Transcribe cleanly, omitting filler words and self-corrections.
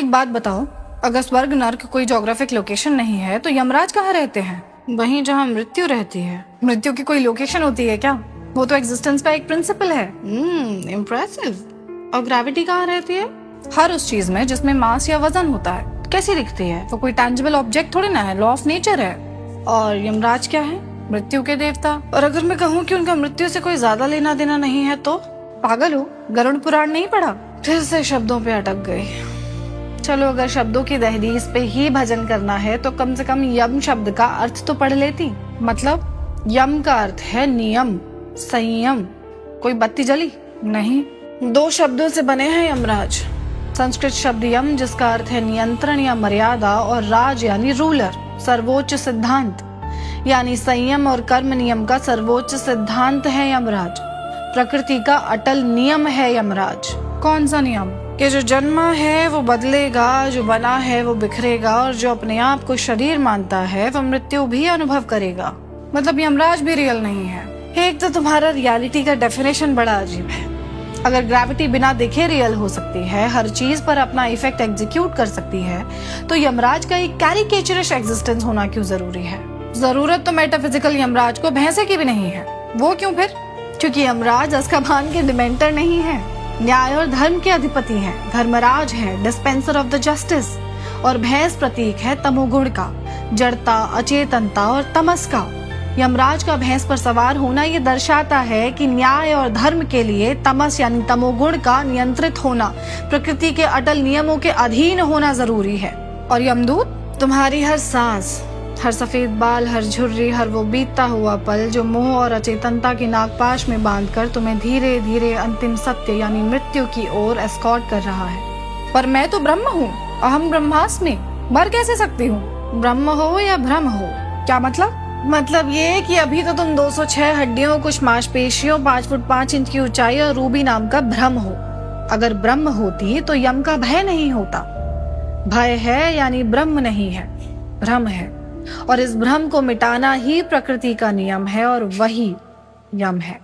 एक बात बताओ, अगर स्वर्ग नर्क कोई ज्योग्राफिक लोकेशन नहीं है तो यमराज कहाँ रहते हैं? वहीं जहाँ मृत्यु रहती है। मृत्यु की कोई लोकेशन होती है क्या? वो तो एग्जिस्टेंस का एक प्रिंसिपल है। इम्प्रेसिव। और ग्रेविटी कहाँ रहती है? हर उस चीज में जिसमें मास या वजन होता है। कैसी दिखती है? वो कोई टैंजिबल ऑब्जेक्ट थोड़ी ना है, लॉ ऑफ नेचर है। और यमराज क्या है? मृत्यु के देवता। और अगर मैं कहूँ कि उनका मृत्यु से कोई ज्यादा लेना देना नहीं है तो? पागल हो, गरुड़ पुराण नहीं पढ़ा? फिर से शब्दों पे अटक गई। चलो, अगर शब्दों की दहलीज पे ही भजन करना है तो कम से कम यम शब्द का अर्थ तो पढ़ लेती। मतलब? यम का अर्थ है नियम, संयम। कोई बत्ती जली? नहीं। 2 शब्दों से बने हैं यमराज। संस्कृत शब्द यम जिसका अर्थ है नियंत्रण या मर्यादा, और राज यानी रूलर, सर्वोच्च सिद्धांत, यानी संयम और कर्म नियम का सर्वोच्च सिद्धांत है यमराज। प्रकृति का अटल नियम है यमराज। कौन सा नियम? कि जो जन्मा है वो बदलेगा, जो बना है वो बिखरेगा, और जो अपने आप को शरीर मानता है वो मृत्यु भी अनुभव करेगा। मतलब यमराज भी रियल नहीं है? एक तो तुम्हारा रियलिटी का डेफिनेशन बड़ा अजीब है। अगर ग्रेविटी बिना देखे रियल हो सकती है, हर चीज पर अपना इफेक्ट एग्जीक्यूट कर सकती है, तो यमराज का एक कैरिकेचरिश एग्जिस्टेंस होना क्यों जरूरी है? जरूरत तो मेटाफिजिकल यमराज को भैंसे की भी नहीं है। वो क्यों फिर? क्योंकि यमराज अज़्काबान के डिमेंटर नहीं है, न्याय और धर्म के अधिपति हैं, धर्मराज हैं, डिस्पेंसर ऑफ द जस्टिस। और भैंस प्रतीक है तमोगुण का, जड़ता, अचेतनता और तमस का। यमराज का भैंस पर सवार होना ये दर्शाता है कि न्याय और धर्म के लिए तमस यानी तमोगुण का नियंत्रित होना, प्रकृति के अटल नियमों के अधीन होना जरूरी है। और यमदूत? तुम्हारी हर सांस, हर सफेद बाल, हर झुर्री, हर वो बीतता हुआ पल जो मोह और अचेतनता की नागपाश में बांधकर तुम्हें धीरे धीरे अंतिम सत्य यानी मृत्यु की ओर एस्कॉर्ट कर रहा है। पर मैं तो ब्रह्म हूँ, अहम ब्रह्मास्मि, मर कैसे सकती हूँ? ब्रह्म हो या भ्रम हो? क्या मतलब? मतलब ये कि अभी तो तुम 206 हड्डियों, कुछ मांसपेशियों, 5 फुट 5 इंच की ऊंचाई और रूबी नाम का भ्रम हो। अगर ब्रह्म होती तो यम का भय नहीं होता। भय है यानी ब्रह्म नहीं है, भ्रम है, और इस भ्रम को मिटाना ही प्रकृति का नियम है, और वही यम है।